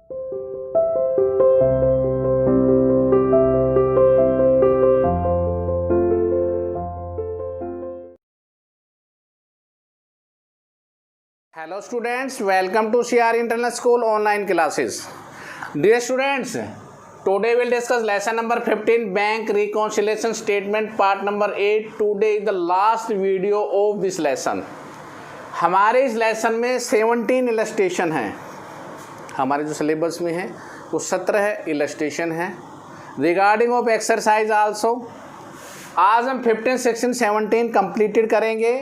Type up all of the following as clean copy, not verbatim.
Hello students, welcome to CR Internal School online classes. Dear students, today we'll discuss lesson number 15, bank reconciliation statement part number 8. Today is the last video of this lesson. हमारे इस lesson में 17 illustration हैं. हमारे जो syllabus में है वो 17 illustration हैं. रिगार्डिंग ऑफ एक्सरसाइज आल्सो आज हम 15, 16, 17 कंप्लीटेड करेंगे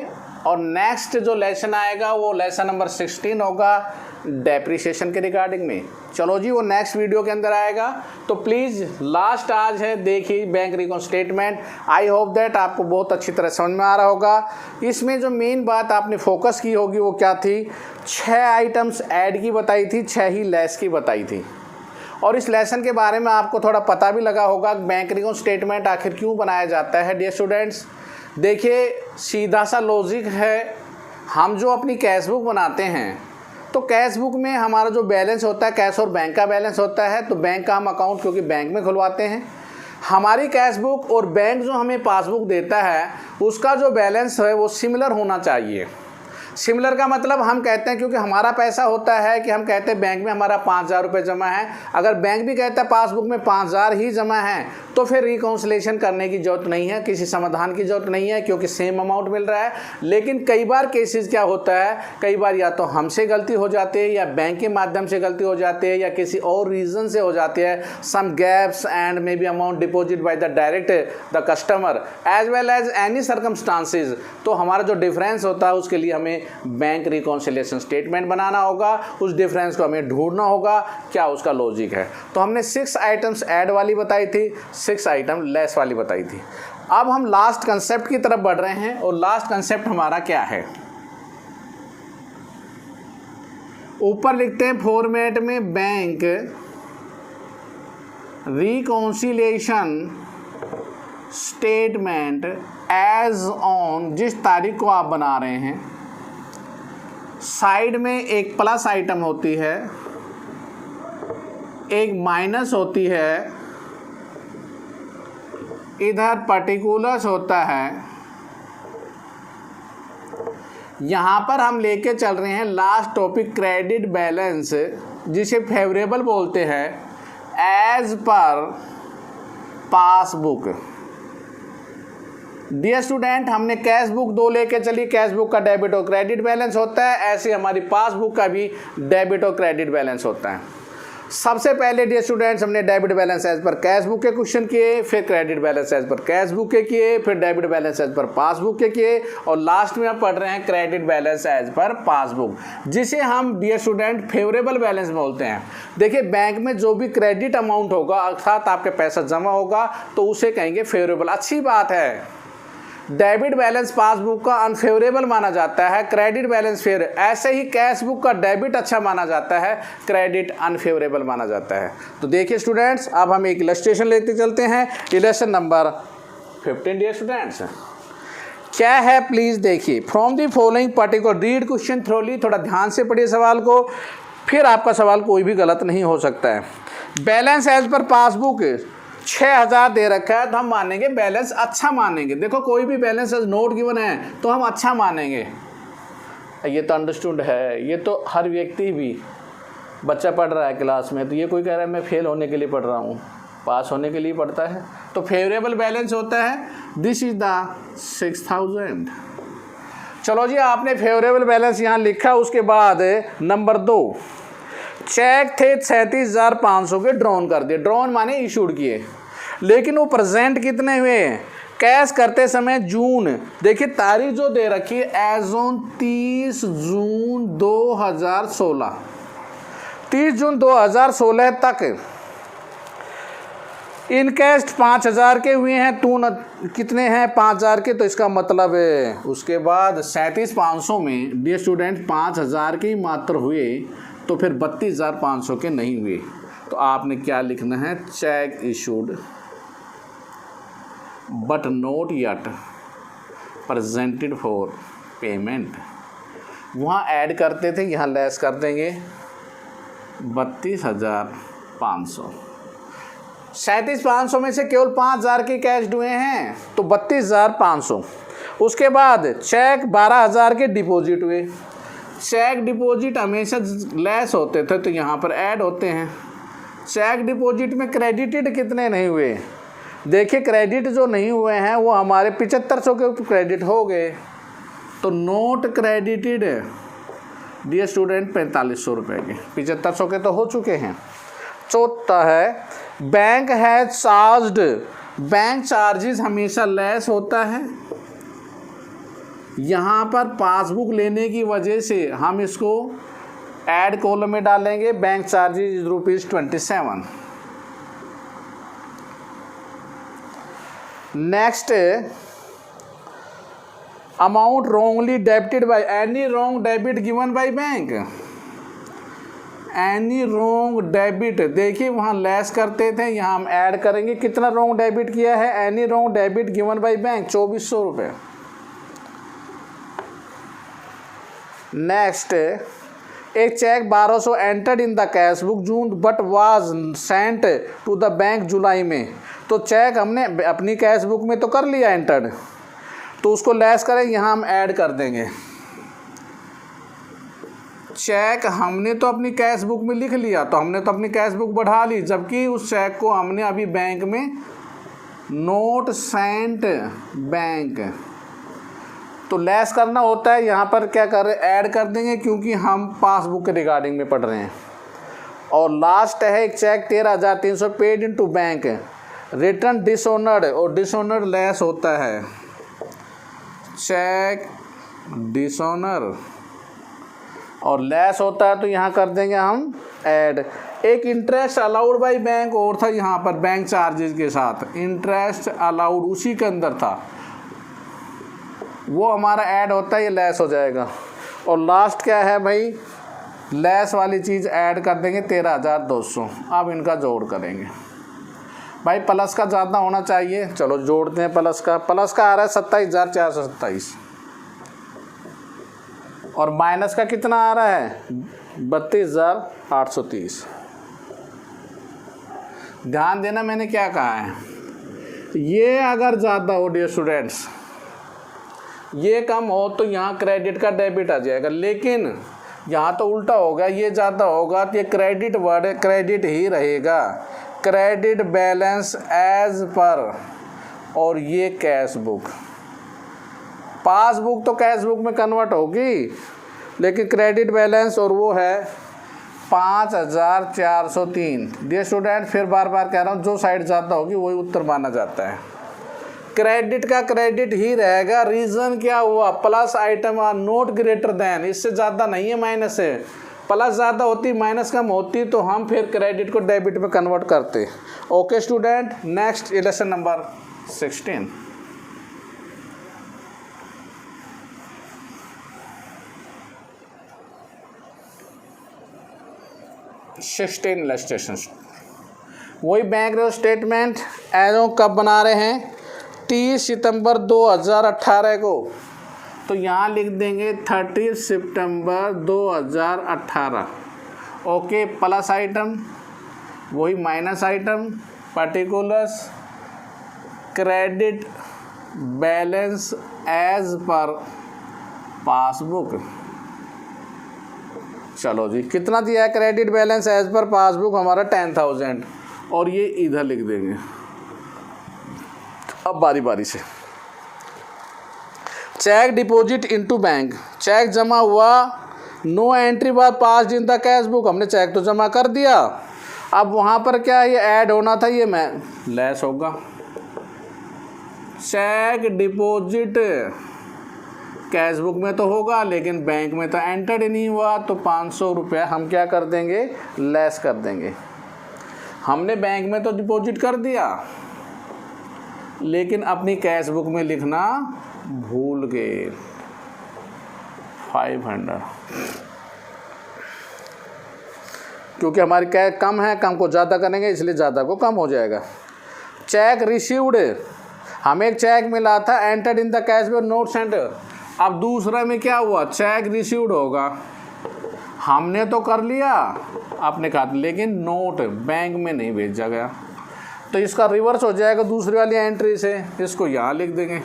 और नेक्स्ट जो लेसन आएगा वो लेसन नंबर 16 होगा डेप्रिसिएशन के रिगार्डिंग में. चलो जी, वो नेक्स्ट वीडियो के अंदर आएगा. तो प्लीज़ लास्ट आज है, देखिए bank recon statement. I hope that आपको बहुत अच्छी तरह समझ में आ रहा होगा. इसमें जो मेन बात आपने फोकस की होगी वो क्या थी, 6 आइटम्स ऐड की बताई थी, 6 ही लेस की बताई थी. और इस लेसन के बारे में आपको थोड़ा पता भी लगा होगा बैंक रिकॉन स्टेटमेंट आखिर क्यों बनाया जाता है. डियर स्टूडेंट्स, देखिए सीधा सा लॉजिक है. हम जो अपनी कैश बुक बनाते हैं तो कैश बुक में हमारा जो बैलेंस होता है, कैश और बैंक का बैलेंस होता है. तो बैंक का हम अकाउंट क्योंकि बैंक में खुलवाते हैं. हमारी कैश बुक और बैंक जो हमें पासबुक देता है उसका जो बैलेंस है वो सिमिलर होना चाहिए. सिमिलर का मतलब हम कहते हैं, क्योंकि हमारा पैसा होता है कि हम कहते हैं बैंक में हमारा 5,000 रुपये जमा है. अगर बैंक भी कहता है पासबुक में 5,000 ही जमा है तो फिर रिकाउंसिलेशन करने की ज़रूरत नहीं है, किसी समाधान की ज़रूरत नहीं है, क्योंकि सेम अमाउंट मिल रहा है. लेकिन कई बार केसेस क्या होता है, कई बार या तो हमसे गलती हो जाती है या बैंक के माध्यम से गलती हो जाती है या किसी और रीज़न से हो जाती है. Some gaps and may be amount deposit by the direct the customer as well as any circumstances. तो हमारा जो डिफरेंस होता है उसके लिए हमें बैंक रिकॉन्सिलिएशन स्टेटमेंट बनाना होगा. उस डिफरेंस को हमें ढूंढना होगा क्या उसका लॉजिक है. तो हमने 6 आइटम्स ऐड वाली बताई थी, 6 आइटम लेस वाली बताई थी. अब हम लास्ट कंसेप्ट की तरफ बढ़ रहे हैं और लास्ट कंसेप्ट हमारा क्या है, ऊपर लिखते हैं फॉर्मेट में bank reconciliation statement as on, जिस तारीख को आप बना रहे हैं. साइड में एक प्लस आइटम होती है, एक माइनस होती है, इधर पर्टिकुलर्स होता है. यहाँ पर हम लेके चल रहे हैं लास्ट टॉपिक क्रेडिट बैलेंस, जिसे फेवरेबल बोलते हैं as per passbook. Dear student, हमने कैश बुक 2 लेके चली. कैश बुक का डेबिट और क्रेडिट बैलेंस होता है, ऐसे हमारी पासबुक का भी डेबिट और क्रेडिट बैलेंस होता है. सबसे पहले डियर स्टूडेंट्स हमने debit balance as per cash book के क्वेश्चन किए, फिर credit balance as per cash book के किए, फिर debit balance as per passbook के किए और लास्ट में हम पढ़ रहे हैं credit balance as per passbook, जिसे हम डियर स्टूडेंट फेवरेबल बैलेंस बोलते हैं. देखिए बैंक में जो भी क्रेडिट अमाउंट होगा अर्थात आपके पैसा जमा होगा तो उसे कहेंगे फेवरेबल. अच्छी बात है, डेबिट बैलेंस पासबुक का अनफेवरेबल माना जाता है, क्रेडिट बैलेंस फेवर. ऐसे ही कैश बुक का डेबिट अच्छा माना जाता है, क्रेडिट अनफेवरेबल माना जाता है. तो देखिए स्टूडेंट्स, अब हम एक इलस्ट्रेशन लेते चलते हैं. इलस्ट्रेशन नंबर 15 डियर स्टूडेंट्स क्या है प्लीज़ देखिए. From the following particular read question thoroughly. थोड़ा ध्यान से पढ़िए सवाल को, फिर आपका सवाल कोई भी गलत नहीं हो सकता है. बैलेंस एज पर पासबुक 6,000 दे रखा है तो हम मानेंगे बैलेंस अच्छा मानेंगे. देखो कोई भी बैलेंस एज नोट गिवन है तो हम अच्छा मानेंगे. ये तो अंडरस्टूड है, ये तो हर व्यक्ति भी, बच्चा पढ़ रहा है क्लास में तो ये कोई कह रहा है मैं फेल होने के लिए पढ़ रहा हूँ, पास होने के लिए पढ़ता है. तो फेवरेबल बैलेंस होता है दिस इज द 6,000. चलो जी, आपने फेवरेबल बैलेंस यहाँ लिखा. उसके बाद नंबर 2, चेक थे 37,500 के ड्रॉन कर दिए. ड्रॉन माने इशूड किए, लेकिन वो प्रेजेंट कितने हुए हैं कैश करते समय जून. देखिए तारीख जो दे रखी है एज ऑन 30 जून 2016, 30 जून 2016 तक इनकेस्ट 5,000 के हुए हैं. कितने हैं 5,000 के, तो इसका मतलब है उसके बाद 37,500 में डियर स्टूडेंट 5,000 के ही मात्र हुए, तो फिर 32,500 के नहीं हुए. तो आपने क्या लिखना है, check issued but note yet presented for payment. वहाँ ऐड करते थे, यहाँ लेस कर देंगे. 32,500। 37,500 में से केवल 5,000 के कैश हुए हैं तो 32,500। उसके बाद चेक 12,000 के डिपॉजिट हुए। चेक डिपॉजिट हमेशा लेस होते थे तो यहाँ पर ऐड होते हैं। चेक डिपॉजिट में क्रेडिटेड कितने नहीं हुए, देखिए क्रेडिट जो नहीं हुए हैं वो हमारे 7500 के क्रेडिट हो गए, तो नोट क्रेडिटेड डियर स्टूडेंट 4500 रुपये के, 7500 के तो हो चुके हैं। चौथा है bank has charged, bank charges हमेशा लेस होता है। यहाँ पर पासबुक लेने की वजह से हम इसको ऐड कॉलम में डालेंगे, bank charges ₹27। Next amount wrongly debited by any wrong debit given by bank, any wrong debit, देखिए वहाँ लेस करते थे, यहाँ हम ऐड करेंगे। कितना रॉन्ग डेबिट किया है, any wrong debit given by bank 2400 रुपये। नेक्स्ट एक cheque 1200 entered in the cash book June but was sent to the bank July में, तो चेक हमने अपनी कैश बुक में तो कर लिया एंटर्ड, तो उसको लेस करें, यहाँ हम ऐड कर देंगे। चेक हमने तो अपनी कैश बुक में लिख लिया तो हमने तो अपनी कैश बुक बढ़ा ली, जबकि उस चेक को हमने अभी बैंक में नोट सेंट बैंक, तो लेस करना होता है। यहाँ पर क्या कर रहे हैं, ऐड कर देंगे क्योंकि हम पासबुक के रिगार्डिंग में पढ़ रहे हैं। और लास्ट है एक cheque 13,300 paid into bank, return dishonoured, और डिसऑनर्ड लेस होता है। चेक डिसऑनर और लेस होता है तो यहाँ कर देंगे हम ऐड। एक इंटरेस्ट अलाउड बाय बैंक और था यहाँ पर बैंक चार्जेस के साथ, इंटरेस्ट अलाउड उसी के अंदर था, वो हमारा ऐड होता है, ये लेस हो जाएगा। और लास्ट क्या है भाई, लेस वाली चीज़ ऐड कर देंगे 13,200। अब इनका जोड़ करेंगे भाई, प्लस का ज़्यादा होना चाहिए, चलो जोड़ते हैं। प्लस का आ रहा है 27,427 और माइनस का कितना आ रहा है 32,830। ध्यान देना मैंने क्या कहा है, ये अगर ज़्यादा हो डियर स्टूडेंट्स, ये कम हो तो यहाँ क्रेडिट का डेबिट आ जाएगा, लेकिन यहाँ तो उल्टा होगा, ये ज़्यादा होगा तो ये क्रेडिट वर्ड क्रेडिट ही रहेगा, क्रेडिट बैलेंस एज पर, और ये कैश बुक। पासबुक तो कैश बुक में कन्वर्ट होगी, लेकिन क्रेडिट बैलेंस और वो है 5,403। डियर स्टूडेंट फिर बार बार कह रहा हूँ, जो साइड ज़्यादा होगी वही उत्तर माना जाता है। क्रेडिट का क्रेडिट ही रहेगा। रीज़न क्या हुआ, plus item are not greater than, इससे ज़्यादा नहीं है माइनस है, प्लस ज़्यादा होती माइनस कम होती तो हम फिर क्रेडिट को डेबिट में कन्वर्ट करते। Okay student, next lesson number 16। Illustration, वही बैंक स्टेटमेंट एज कब बना रहे हैं, 30 सितंबर 2018 को, तो यहाँ लिख देंगे 30 सितंबर 2018। ओके, प्लस आइटम वही minus item, particulars credit balance as per passbook. चलो जी, कितना दिया है credit balance as per passbook हमारा 10,000, और ये इधर लिख देंगे। अब बारी बारी से, cheque deposit into bank, cheque जमा हुआ, नो एंट्री बार pass in the cash book, हमने चेक तो जमा कर दिया, अब वहाँ पर क्या ये ऐड होना था, ये मैं लेस होगा। चेक डिपॉजिट कैश बुक में तो होगा लेकिन बैंक में तो एंटर्ड नहीं हुआ, तो 500 रुपया हम क्या कर देंगे, लेस कर देंगे। हमने बैंक में तो डिपॉजिट कर दिया लेकिन अपनी कैश बुक में लिखना भूल गए 500, क्योंकि हमारी कैश कम है, कम को ज़्यादा करेंगे इसलिए ज़्यादा को कम हो जाएगा। चेक रिसीव्ड, हमें एक चेक मिला था, entered in the cash book not sent, अब दूसरा में क्या हुआ, चेक रिसीव्ड होगा, हमने तो कर लिया अपने खाते, लेकिन नोट बैंक में नहीं भेजा गया, तो इसका रिवर्स हो जाएगा दूसरी वाली एंट्री से। इसको यहाँ लिख देंगे।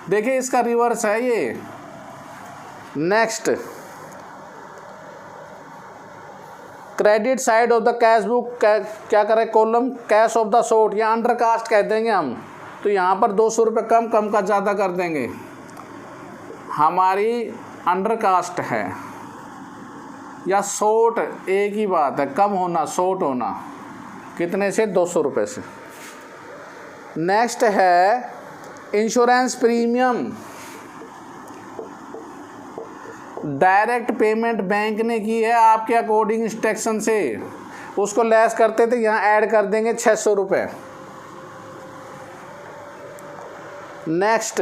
देखिए इसका रिवर्स है ये। Next, credit side of the cash book, क्या करें, column cash of the short या अंडर कास्ट कह देंगे हम। तो यहाँ पर 200 रुपये कम, कम का ज़्यादा कर देंगे। हमारी अंडर कास्ट है या शॉर्ट, एक ही बात है, कम होना शॉर्ट होना। कितने से? 200 रुपये से। नेक्स्ट है insurance premium, direct payment bank ने की है आपके अकॉर्डिंग इंस्ट्रक्शन से, उसको लेस करते थे, यहाँ ऐड कर देंगे 600 रुपये। Next,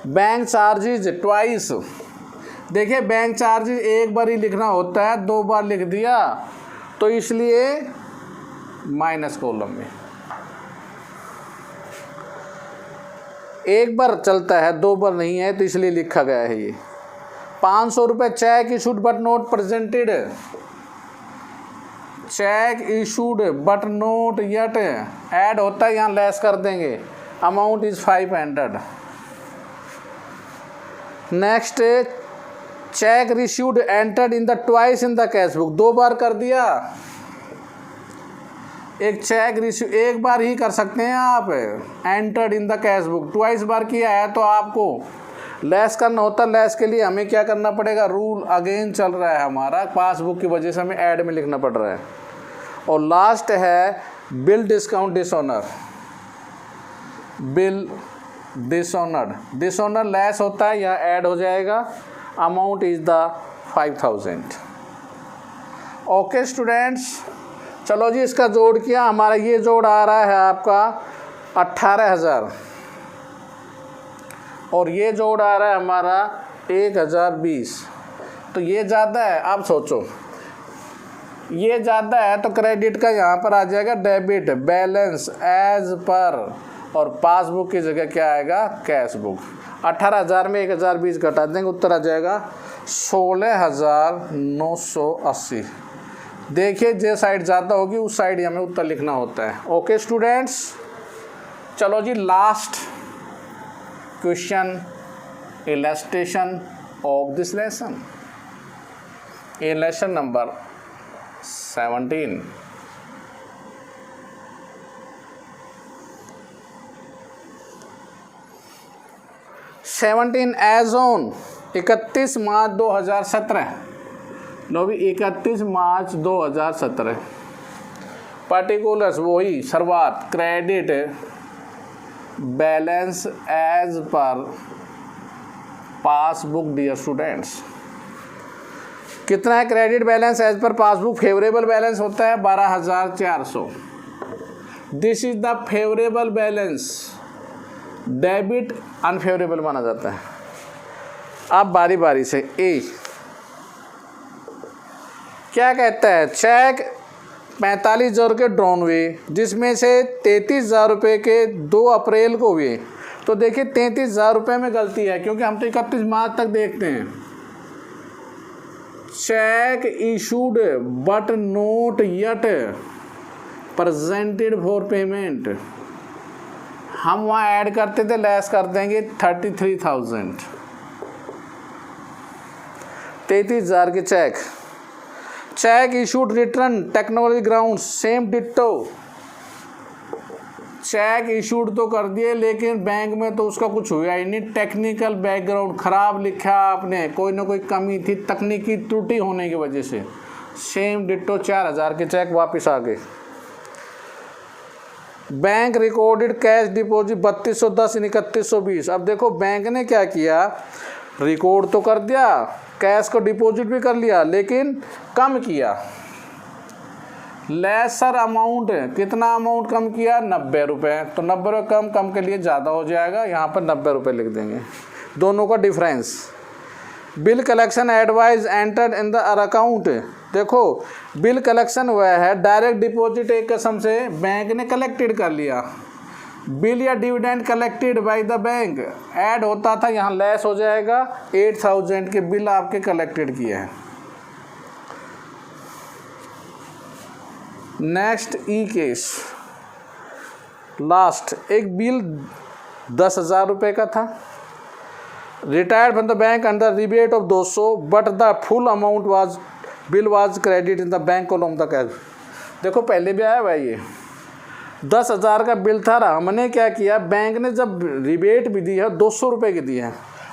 bank charges twice. देखिए बैंक चार्जेज एक बार ही लिखना होता है, 2 बार लिख दिया तो इसलिए माइनस कॉलम में। एक बार चलता है, 2 बार नहीं है, तो इसलिए लिखा गया है ये। 500 रुपये check issued but note presented, check issued but note yet add होता है, यहाँ लेस कर देंगे, amount is 500। Next, check received entered in the twice in the cash book, 2 बार कर दिया। एक चेक रिसीव एक बार ही कर सकते हैं आप, entered in the cash book, twice बार किया है तो आपको लेस करना होता। लेस के लिए हमें क्या करना पड़ेगा, रूल अगेन चल रहा है हमारा, पासबुक की वजह से हमें ऐड में लिखना पड़ रहा है। और लास्ट है bill discount dishonour, bill dishonoured, dishonour less होता है, यहाँ ऐड हो जाएगा, amount is the 5000। Okay students, चलो जी इसका जोड़ किया, हमारा ये जोड़ आ रहा है आपका 18,000 और ये जोड़ आ रहा है हमारा 1020। तो ये ज़्यादा है, आप सोचो ये ज़्यादा है तो क्रेडिट का यहाँ पर आ जाएगा डेबिट बैलेंस एज पर, और पासबुक की जगह क्या आएगा, कैश बुक। 18,000 में 1020 घटा देंगे, उत्तर आ जाएगा 16,980। देखिए जो साइड ज़्यादा होगी उस साइड हमें उत्तर लिखना होता है। ओके स्टूडेंट्स, चलो जी last question, illustration of this lesson, ये लेसन नंबर 17। एज ऑन 31 मार्च 2017, लो भी 31 मार्च 2017, पर्टिकुलर्स वही शुरुआत, credit balance as per passbook dear students. कितना है credit balance as per passbook? Favourable balance होता है 12,400। This is the favourable balance, debit unfavourable माना जाता है। अब बारी बारी से ए क्या कहता है, चेक 45,000 के ड्रॉन हुए, जिसमें से 33,000 रुपये के 2 अप्रैल को हुए। तो देखिए 33,000 रुपये में गलती है, क्योंकि हम तो 31 मार्च तक देखते हैं। Check issued but note yet presented for payment, हम वहाँ ऐड करते थे, लेस कर देंगे 33,000। 33,000 के चेक। Cheque issued return technology ground, same ditto, cheque issued तो कर दिए लेकिन बैंक में तो उसका कुछ हुआ ही नहीं, टेक्निकल बैकग्राउंड खराब लिखा आपने, कोई ना कोई कमी थी, तकनीकी त्रुटि होने की वजह से, सेम डिट्टो 4,000 के चेक वापस आ गए। बैंक रिकॉर्डेड कैश डिपॉजिट 3210 इन 3120। अब देखो बैंक ने क्या किया, रिकॉर्ड तो कर दिया, कैश को डिपॉजिट भी कर लिया, लेकिन कम किया, लेसर अमाउंट। कितना अमाउंट कम किया? 90 रुपये। तो 90 रुपये कम, कम के लिए ज़्यादा हो जाएगा, यहाँ पर 90 रुपये लिख देंगे, दोनों का difference. Bill collection advice entered in the account, देखो बिल कलेक्शन हुआ है, डायरेक्ट डिपॉजिट एक किस्म से बैंक ने कलेक्टेड कर लिया, बिल या dividend collected by the bank add होता था, यहाँ लेस हो जाएगा, 8,000 के बिल आपके कलेक्टेड किए हैं। नेक्स्ट ई केस, लास्ट एक बिल 10,000 रुपये का था, retired from the bank under rebate of 200 but the full amount was bill was credit in the bank column the cash. देखो पहले भी आया भाई, ये 10,000 का बिल था, हमने क्या किया, बैंक ने जब रिबेट भी दी है 200 रुपये की दी है,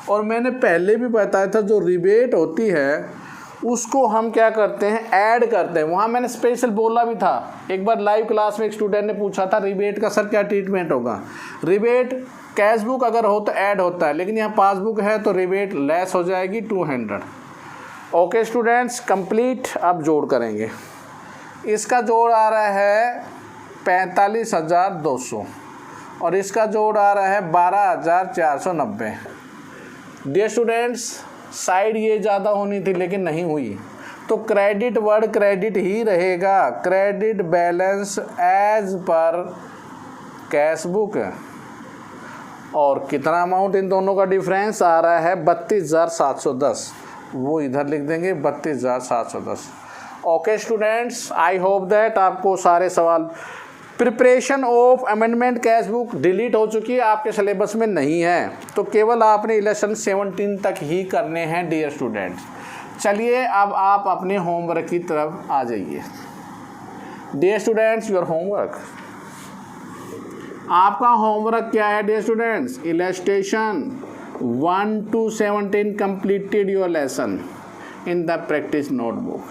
और मैंने पहले भी बताया था जो रिबेट होती है उसको हम क्या करते हैं, ऐड करते हैं। वहाँ मैंने स्पेशल बोला भी था, एक बार लाइव क्लास में एक स्टूडेंट ने पूछा था रिबेट का सर क्या ट्रीटमेंट होगा। रिबेट कैश बुक अगर हो तो ऐड होता है, लेकिन यहाँ पासबुक है तो रिबेट लेस हो जाएगी 200। Okay students, complete. अब जोड़ करेंगे, इसका जोड़ आ रहा है 45,200 और इसका जोड़ आ रहा है 12,490। डियर स्टूडेंट्स, साइड ये ज़्यादा होनी थी लेकिन नहीं हुई, तो क्रेडिट वर्ड क्रेडिट ही रहेगा, credit balance as per cash book. और कितना अमाउंट इन दोनों का डिफरेंस आ रहा है 32,710, वो इधर लिख देंगे 32,710। Okay students, I hope that आपको सारे सवाल, preparation of amendment cash book delete हो चुकी है, आपके सिलेबस में नहीं है, तो केवल आपने लेसन 17 तक ही करने हैं डियर स्टूडेंट्स। चलिए अब आप अपने होमवर्क की तरफ आ जाइए। डियर स्टूडेंट्स, योर होमवर्क, आपका होमवर्क क्या है dear students, illustration 1 to 17 completed your lesson in the practice notebook,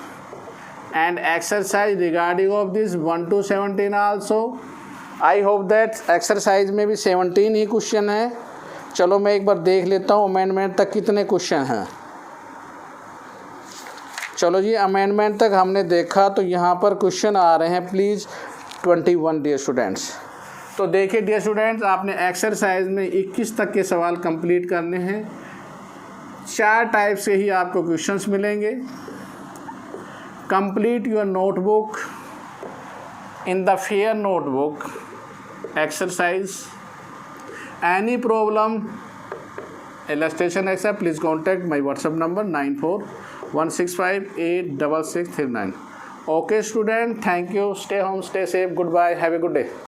and exercise regarding of this 1 to 17 also. I hope that exercise में भी 17 ही क्वेश्चन है। चलो मैं एक बार देख लेता हूँ अमेंडमेंट तक कितने क्वेश्चन हैं। चलो जी, अमेंडमेंट तक हमने देखा, तो यहाँ पर क्वेश्चन आ रहे हैं प्लीज़ 21 डियर स्टूडेंट्स। तो देखिए डियर स्टूडेंट्स, आपने एक्सरसाइज में 21 तक के सवाल कंप्लीट करने हैं। 4 टाइप से ही आपको क्वेश्चंस मिलेंगे। Complete your notebook in the fair notebook exercise. Any problem illustration except please contact my WhatsApp number 9416586639. Okay student, thank you, stay home, stay safe, goodbye, have a good day.